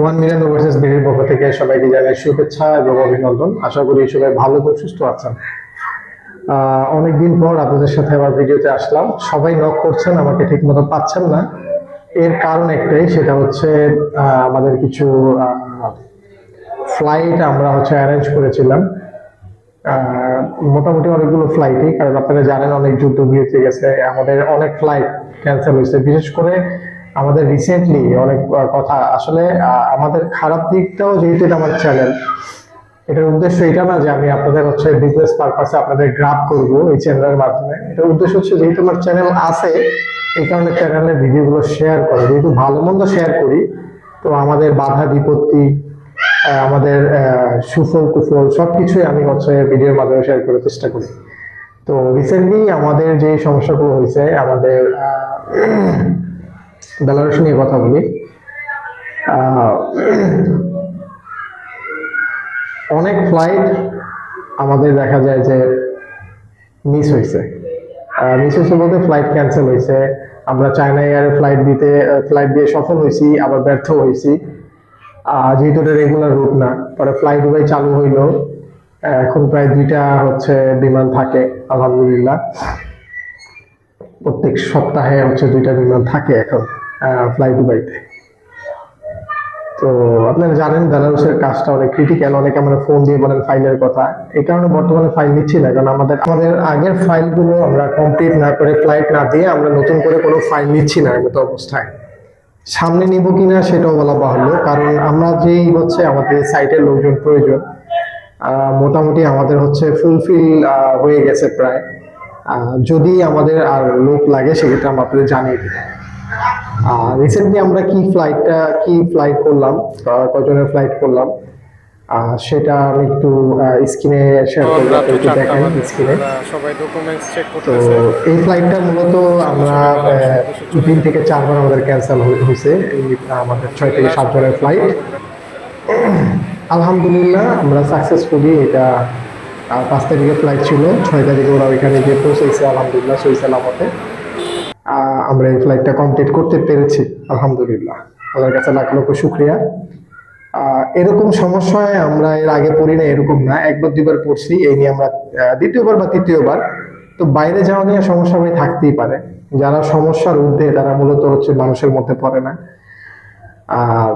One million overseas বিডির পক্ষ থেকে সবাইকে জানাই শুভেচ্ছা এবং অভিনন্দন। আশা করি সবাই ভালো এবং সুস্থ আছেন। অনেকদিন পর আপনাদের সাথে আবার ভিডিওতে আসলাম। সবাই নক করছেন, আমাকে ঠিক মতো পাচ্ছেন না। এর কারণ একটাই, সেটা হচ্ছে আমাদের কিছু ফ্লাইট আমরা অ্যারেঞ্জ করেছিলাম। মোটামুটি অনেকগুলো ফ্লাইটই, কারণ আপনারা জানেন অনেক যুদ্ধ বিরতি গেছে, আমাদের অনেক ফ্লাইট ক্যান্সেল হয়েছে। বিশেষ করে আমাদের রিসেন্টলি অনেক কথা আসলে আমাদের খারাপ দিকটাও, যেহেতু এটা আমার চ্যানেল, এটার উদ্দেশ্য এটা না যে আমি আপনাদের বিজনেস পারপাসে আপনাদের গ্রাব করব এই চ্যানেলের মাধ্যমে। এটার উদ্দেশ্য হচ্ছে যেহেতু আমার চ্যানেল আছে, এই কারণে চ্যানেলের ভিডিওগুলো শেয়ার করা। যেহেতু ভালো মন্দ শেয়ার করি, তো আমাদের বাধা বিপত্তি, আমাদের সুফল কুফল সবকিছুই আমি ভিডিওর মাধ্যমে শেয়ার করার চেষ্টা করি। তো রিসেন্টলি আমাদের যে সমস্যাগুলো হয়েছে, আমাদের বেলারুশ নিয়ে কথা বলি। অনেক ফ্লাইট আমাদের দেখা যায় যে মিস হয়েছে। বলতে ফ্লাইট ক্যান্সেল হয়েছে। আমরা চায়না এয়ারে ফ্লাইট দিয়ে সফল হয়েছি, আবার ব্যর্থ হয়েছি। যেহেতু এটা রেগুলার রুট না, পরে ফ্লাই দুবাই চালু হইলো। এখন প্রায় 2টা বিমান থাকে আলহামদুলিল্লাহ। প্রত্যেক সপ্তাহে 2টা বিমান থাকে এখন ফ্লাই দুবাইতে। তো আপনারা জানেন বেলারুশের কাজটা অনেক ক্রিটিক্যাল। অনেকে আমরা ফোন দিয়ে বলেন ফাইলের কথা, এই কারণে বর্তমানে ফাইল নিচ্ছি না, কারণ আমাদের আগের ফাইলগুলো আমরা কমপ্লিট না করে, ফ্লাইট না দিয়ে আমরা নতুন করে কোনো ফাইল নিচ্ছি না মতো অবস্থায়। সামনে নিব কিনা সেটাও বলা বাহুল্য, কারণ আমরা যেই আমাদের সাইটের লোকজন প্রয়োজন, মোটামুটি আমাদের ফুলফিল হয়ে গেছে প্রায়। যদি আমাদের আর লোক লাগে সেক্ষেত্রে আমরা আপনাদের জানিয়ে দিই। রিসেন্টলি আমরা কি ফ্লাইট করলাম, কয়জনের ফ্লাইট করলাম, সেটা আমি একটু স্ক্রিনে শেয়ার করব, একটু দেখেন স্ক্রিনে। সবাই ডকুমেন্টস চেক তো করতেছে। এই ফ্লাইটটা মূলত আমরা 3 থেকে 4 বার আমাদের ক্যান্সেল হয়েছে। আমাদের 6 থেকে 7 জনের ফ্লাইট। আলহামদুলিল্লাহ আমরা সাকসেসফুলি, এটা 5 তারিখে ফ্লাইট ছিল, 6 তারিখে ওরা ওইখানে গিয়ে পৌঁছেছে আলহামদুলিল্লাহ সহি সালামতে। আমরা এই ফ্লাইটটা কমপ্লিট করতে পেরেছি আলহামদুলিল্লাহ, আল্লাহর কাছে লাখ লক্ষ শুকরিয়া। এরকম সমস্যায় আমরা এর আগে পড়ি না, এরকম না, একবার দুইবার পড়ছি। এই নিয়ে আমরা দ্বিতীয়বার বা তৃতীয়বার। তো বাইরে যাওয়া নিয়ে সমস্যা থাকতেই পারে। যারা সমস্যার ঊর্ধ্বে, তারা মূলত মানুষের মধ্যে পড়ে না।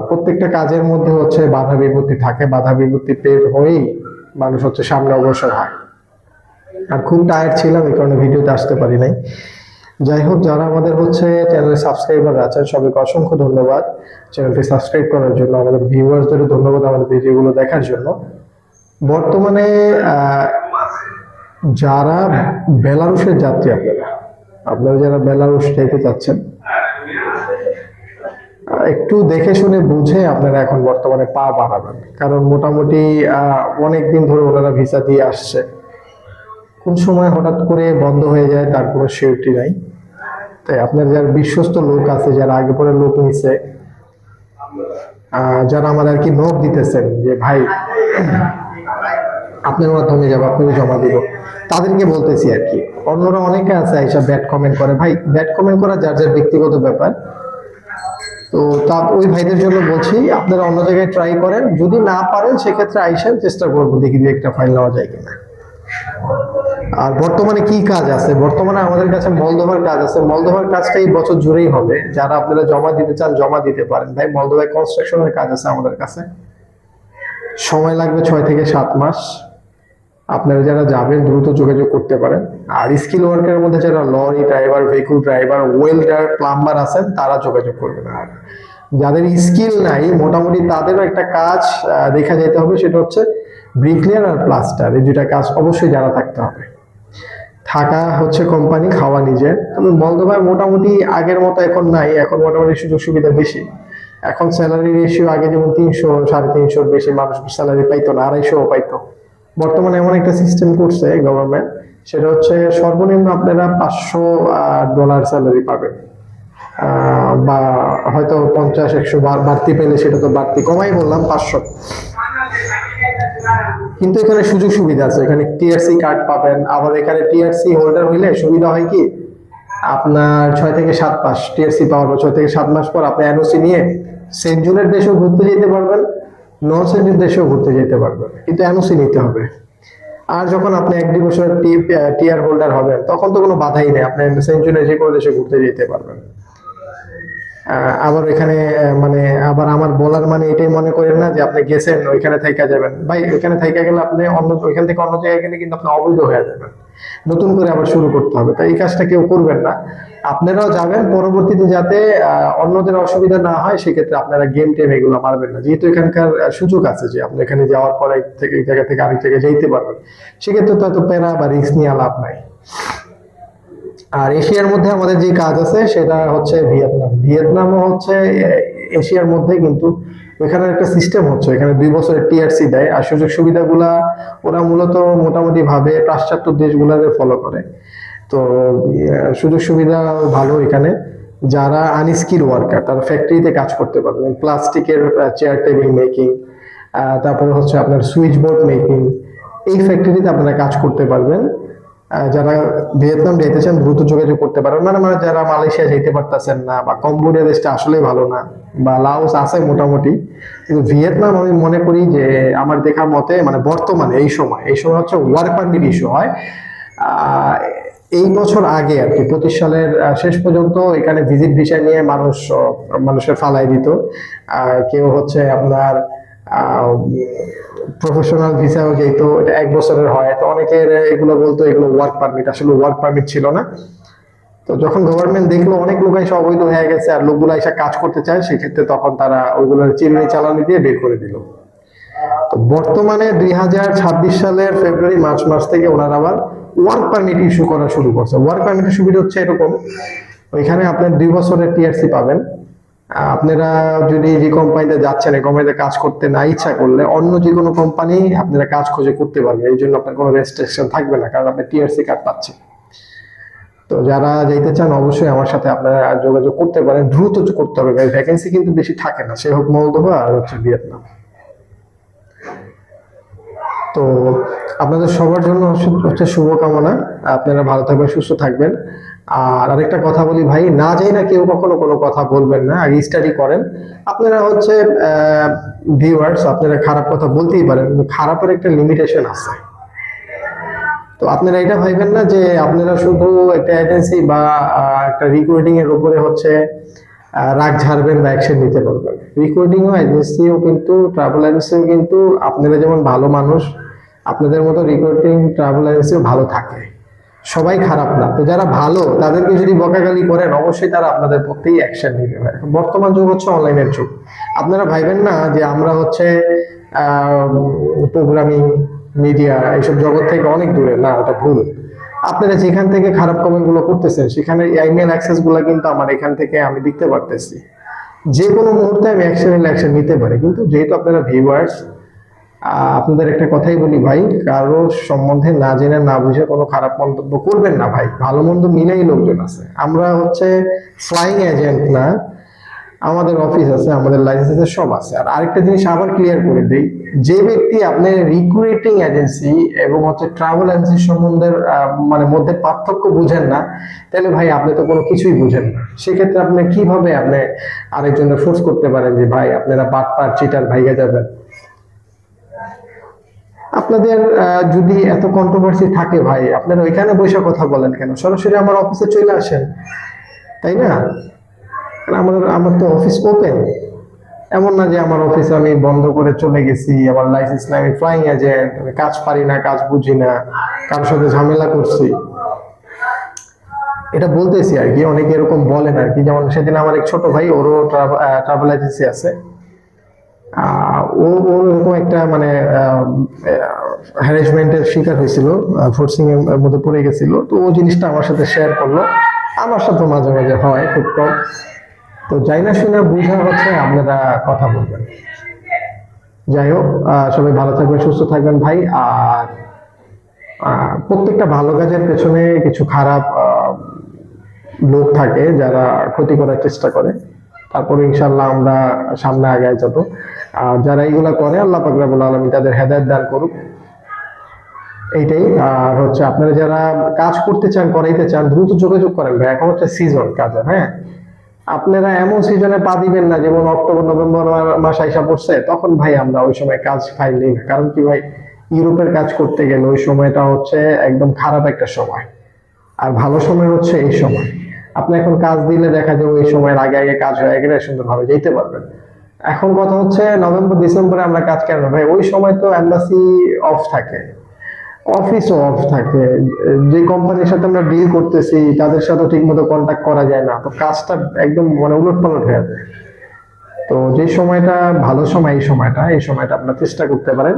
প্রত্যেকটা কাজের মধ্যে বাধা বিপত্তি থাকে, বাধা বিপত্তি পের হয়েই মানুষ সামনে অগ্রসর হয়। আর খুব টায়ার্ড ছিলাম, এই কারণে ভিডিওতে আসতে পারি নাই। যাই হোক, যারা আমাদের চ্যানেলের সাবস্ক্রাইবার আছেন, সবাইকে অসংখ্য ধন্যবাদ চ্যানেলটি সাবস্ক্রাইব করার জন্য। আমাদের ভিউয়ার্সদের ধন্যবাদ আমাদের ভিডিওগুলো দেখার জন্য। বর্তমানে যারা বেলারুশের যাত্রী, আপনারা যারা বেলারুশ যেতে চাচ্ছেন, একটু দেখে শুনে বুঝে আপনারা এখন বর্তমানে পা বাড়াবেন, কারণ মোটামুটি অনেকদিন ধরে ওনারা ভিসা দিয়ে আসছে। কোন সময় হঠাৎ করে বন্ধ হয়ে যায় তার কোনো সিউরিটি নাই। তাই আপনার যারা বিশ্বস্ত লোক আছে, যারা আগে পরে লোক নিছে, যারা আমাদের আর কি নোট দিতেছেন যে ভাই আপনার মাধ্যমে যাবো, আপনাকে জমা দিব, তাদেরকে বলতেছি আর কি। অন্যরা অনেকে আছে এইসব ব্যাড কমেন্ট করে। ভাই, ব্যাড কমেন্ট করা যার যার ব্যক্তিগত ব্যাপার। তো ওই ভাইদের জন্য বলছি, আপনারা অন্য জায়গায় ট্রাই করেন। যদি না পারেন সেক্ষেত্রে আইসার চেষ্টা করবো, দেখি একটা ফাইল নেওয়া যায় কিনা। আর বর্তমানে কি কাজ আছে? বর্তমানে আমাদের কাছে মলদোভার কাজ আছে। মলদোভার কাজটা এই বছর জুড়েই হবে। যারা আপনারা জমা দিতে চান জমা দিতে পারেন। ভাই, মলদোভায় কনস্ট্রাকশনের কাজ আছে আমাদের কাছে, সময় লাগবে 6 থেকে 7 মাস। আপনারা যারা যাবেন দ্রুত যোগাযোগ করতে পারেন। আর স্কিল ওয়ার্কারের মধ্যে যারা lorry driver, vehicle driver, welder, plumber আছেন, তারা যোগাযোগ করবেন। আর যাদের স্কিল নাই, মোটামুটি তাদেরও একটা কাজ দেখা যেতে হবে, সেটা ব্রিকলেয়ার আর প্লাস্টার। এই 2টা কাজ অবশ্যই জানা থাকতে হবে। থাকা কোম্পানি, খাওয়া নিজের। তবে মলদোভায় মোটামুটি আগের মতো এখন নাই, এখন মোটামুটি সুযোগ সুবিধা বেশি। এখন স্যালারি রেশিও আগে যেমন 300, 350 বেশি মানুষ স্যালারি পাইতো না, 250 পাইতো। বর্তমানে এমন একটা সিস্টেম করছে গভর্নমেন্ট, সেটা সর্বনিম্ন আপনারা $500 স্যালারি পাবেন, বা হয়তো 50-100 বাড়তি পেলে সেটা তো বাড়তি, কমাই বললাম 500। কিন্তু এখানে সুযোগ সুবিধা আছে, এখানে টিআরসি কার্ড পাবেন। আবার এখানে টিআরসি হোল্ডার হইলে সুবিধা হয় কি, আপনার 6 থেকে 7 মাস টিআরসি পাওয়ার পর 6 থেকে 7 মাস পর আপনি এনওসি নিয়ে সেন্ট জোনের দেশেও ঘুরতে যেতে পারবেন, নন সেন্ট দেশেও ঘুরতে যেতে পারবেন, কিন্তু এনওসি নিতে হবে। আর যখন আপনি 1-2 বছরের টিআর হোল্ডার হবেন তখন তো কোনো বাধাই নেই, আপনি সেন্ট জোনে যে কোনো দেশে ঘুরতে যেতে পারবেন। আবার এখানে মানে আবার আমার বলার মানে এটাই মনে করেন না যে আপনি গেছেন ওইখানে থাইকা যাবেন, ভাই ওইখানে থাইকা গেলে আপনি অন্য ওইখান থেকে অন্য জায়গায় গেলে কিন্তু আপনি অবৈধ হয়ে যাবেন, নতুন করে আবার শুরু করতে হবে। তাই এই কাজটা কেউ করবেন না। আপনারাও যাবেন পরবর্তীতে যাতে অন্যদের অসুবিধা না হয়, সেক্ষেত্রে আপনারা গেম টেম এগুলো মারবেন না, যেহেতু এখানকার সুযোগ আছে যে আপনি এখানে যাওয়ার পরে এক জায়গা থেকে আরেক জায়গায় যাইতে পারবেন, সেক্ষেত্রে তো এত প্যারা বা রিস্ক নিয়ে লাভ নাই। আর এশিয়ার মধ্যে আমাদের যে কাজ আছে সেটা হচ্ছে ভিয়েতনাম। ভিয়েতনামও হচ্ছে এশিয়ার মধ্যে, কিন্তু ওখানে একটা সিস্টেম হচ্ছে, এখানে 2 বছরের টিআরসি দেয়, আর সুযোগ সুবিধাগুলা ওরা মূলত মোটামুটি ভাবে পাশ্চাত্য দেশগুলোকে ফলো করে। তো সুযোগ সুবিধা ভালো এখানে। যারা আনস্কিল ওয়ার্কার তারা ফ্যাক্টরিতে কাজ করতে পারবেন, প্লাস্টিকের চেয়ার টেবিল মেকিং, তারপরে হচ্ছে আপনার সুইচ বোর্ড মেকিং, এই ফ্যাক্টরিতে আপনারা কাজ করতে পারবেন। যারা ভিয়েতনাম যেতে চান দ্রুত যোগাযোগ করতে পারেন, মানে যারা মালয়েশিয়া যেতে পারতেছেন না, বা কম্বোডিয়া দেশটা আসলেই ভালো না, বা লাওস আছে মোটামুটি, কিন্তু ভিয়েতনাম আমি মনে করি যে আমার দেখার মতে মানে বর্তমানে এই সময় হচ্ছে ওয়ার্ক পারমিট ইস্যু হয়। আহ, এই বছর আগে আর কি 25 সালের শেষ পর্যন্ত এখানে ভিজিট ভিসা নিয়ে মানুষের ফালাই দিত। কেউ হচ্ছে আপনার প্রফেশনাল ভিসাও যেহেতু এটা 1 বছরের হয়, তো অনেকের এগুলো বলতো এগুলো ওয়ার্ক পারমিট, আসলে ওয়ার্ক পারমিট ছিল না। তো যখন গভর্নমেন্ট দেখলো অনেক লোক এসে অবৈধ হয়ে গেছে আর লোকগুলো এসে কাজ করতে চায়, সেক্ষেত্রে তখন তারা ওইগুলোর চিরুনি চালানি দিয়ে বের করে দিল। তো বর্তমানে 2026 সালের ফেব্রুয়ারি মার্চ মাস থেকে ওনারা আবার ওয়ার্ক পারমিট ইস্যু করা শুরু করছে। ওয়ার্ক পারমিটের সুবিধা হচ্ছে এরকম, ওইখানে আপনার 2 বছরের টিআরসি পাবেন। আপনারা যদি যে কোম্পানিতে যাচ্ছেন এই কোম্পানিতে কাজ করতে না ইচ্ছা করলে অন্য যে কোনো কোম্পানি আপনারা কাজ খুঁজে করতে পারবেন, এই জন্য আপনার কোনো রেস্ট্রিকশন থাকবে না, কারণ আপনি টিআরসি কার্ড পাচ্ছেন। তো যারা যাইতে চান অবশ্যই আমার সাথে আপনারা যোগাযোগ করতে পারেন, দ্রুত করতে হবে, ভ্যাকেন্সি কিন্তু বেশি থাকে না, সে হোক মলদোভা আর হচ্ছে ভিয়েতনাম। তো আপনাদের সবার জন্য হচ্ছে শুভকামনা, আপনারা ভালো থাকবেন, সুস্থ থাকবেন। আর আরেকটা কথা বলি ভাই, না যাই না কেউ কখনো কোনো কথা বলবেন না, আগে স্টাডি করেন। আপনারা হচ্ছে ভিউয়ার্স, আপনারা খারাপ কথা বলতেই পারেন, কিন্তু খারাপের একটা লিমিটেশন আছে। তো আপনারা এটা ভাববেন না যে আপনারা শুধু একটা এজেন্সি বা একটা রিক্রুটিং এর উপরে হচ্ছে রাগ ঝাড়বেন বা অ্যাকশন নিতে পারবেন। রিক্রুটিং ও এজেন্সিও কিন্তু, ট্রাভেল এজেন্সিও কিন্তু, আপনারা যেমন ভালো মানুষ, আপনাদের মতো রিক্রুটিং ট্রাভেল এজেন্সিও ভালো থাকে, সবাই খারাপ না। তো যারা ভালো তাদেরকে যদি বকাগালি করেন অবশ্যই তারা আপনাদের প্রতি অ্যাকশন নিবে। বর্তমান যুগ হচ্ছে অনলাইনের যুগ, আপনারা ভাইবেন না যে আমরা হচ্ছে প্রোগ্রামিং মিডিয়া এইসব জগৎ থেকে অনেক দূরে, না, এটা ভুল। আপনারা যেখান থেকে খারাপ কমেন্ট গুলো করতেছেন সেখানে ইমেল অ্যাক্সেস গুলো কিন্তু আমার এখান থেকে আমি দেখতে পারতেছি, যে কোনো মুহূর্তে আমি অ্যাকশন নিতে পারি। কিন্তু যেহেতু আপনারা ভিউয়ার্স, আপনাদের একটা কথাই বলি ভাই, কারো সম্বন্ধে না জেনে না বুঝে কোনো খারাপ মন্তব্য করবেন না ভাই, ভালো মন্দ মিলেই লোকজন আছে। আমরা হচ্ছে ফ্লাইং এজেন্ট না, আমাদের অফিস আছে, আমাদের লাইসেন্স আছে, সব আছে। আর আরেকটা জিনিস আবার ক্লিয়ার করে দিই, যে ব্যক্তি আপনার রিক্রুটিং এজেন্সি এবং হচ্ছে ট্রাভেল এজেন্সি সম্বন্ধে মানে মধ্যে পার্থক্য বুঝেন না, তাহলে ভাই আপনি তো কোনো কিছুই বুঝেন না। সেক্ষেত্রে আপনি কিভাবে আপনি আরেকজনের ফোর্স করতে পারেন যে ভাই আপনারা বাটপার চিটার ভাইগা যাবেন? আপনাদের যদি এত কন্ট্রোভার্সি থাকে ভাই, আপনারা ওইখানে বসে কথা বলেন কেন? সরাসরি আমার অফিসে চলে আসেন, তাই না? আমার তো অফিস ওপেন, এমন না যে আমার অফিস আমি বন্ধ করে চলে গেছি, আমার লাইসেন্স নাই, আমি ফ্লাইং এজেন্ট, আমি কাজ পারি না, কাজ বুঝি না, কারোর সাথে ঝামেলা করছি, এটা বলতেছি আর কি। অনেকে এরকম বলেন আর কি, যেমন সেদিন আমার এক ছোট ভাই, ওরও ট্রাভেল এজেন্সি আছে, ও ওরকম একটা মানে হ্যারাসমেন্টের শিকার হয়েছিল, ফোর্সিং এর মধ্যে পড়ে গেছিল। তো ও জিনিসটা আমার সাথে শেয়ার করলো, আমার সাথে মাঝে মাঝে হয়, খুব কম। তো যাই না শুনে বুঝা হচ্ছে আপনারা কথা বলবেন। যাই হোক, সবাই ভালো থাকবেন, সুস্থ থাকবেন ভাই। আর প্রত্যেকটা ভালো কাজের পেছনে কিছু খারাপ লোক থাকে যারা ক্ষতি করার চেষ্টা করে, তারপরে ইনশাল্লাহ আমরা সামনে আগায় যাব। আর যারা এইগুলা করে আল্লাহ পাক রব্বুল আলামিন তাদের হেদায়েত দান করুক, এইটাই। আর হচ্ছে আপনারা যারা কাজ করতে চান, করাইতে চান, দ্রুত যোগাযোগ করেন ভাই, এখন হচ্ছে সিজন কাজের। হ্যাঁ, আপনারা এমন সিজনে পা দিবেন না, যেমন অক্টোবর নভেম্বর মাস আইসা পড়ছে, তখন ভাই আমরা ওই সময় কাজ ফাইলি না। কারণ কি ভাই, ইউরোপের কাজ করতে গেলে ওই সময়টা হচ্ছে একদম খারাপ একটা সময়। আর ভালো সময় হচ্ছে এই সময়। আপনি এখন কাজ দিলে দেখা যায় ওই সময়ের আগে আগে কাজ হয়ে গেলে সুন্দরভাবে যেতে পারবেন। এখন কথা হচ্ছে নভেম্বর ডিসেম্বরে আমরা কাজ কেন ভাই, ওই সময় তো এম্বাসি অফ থাকে, অফিসও অফ থাকে, যে কোম্পানির সাথে আমরা ডিল করতেছি তাদের সাথে ঠিক মতো কন্ট্যাক্ট করা যায় না, তো কাজটা একদম মানে উলটপালট হয়ে যায়। তো যে সময়টা ভালো সময়, এই সময়টা আপনারা চেষ্টা করতে পারেন।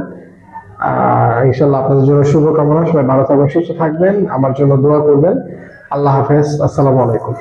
ইনশাল্লাহ আপনাদের জন্য শুভকামনা, সবাই ভালো থাকবেন, সুস্থ থাকবেন, আমার জন্য দোয়া করবেন। আল্লাহ হাফেজ, আসসালামু আলাইকুম।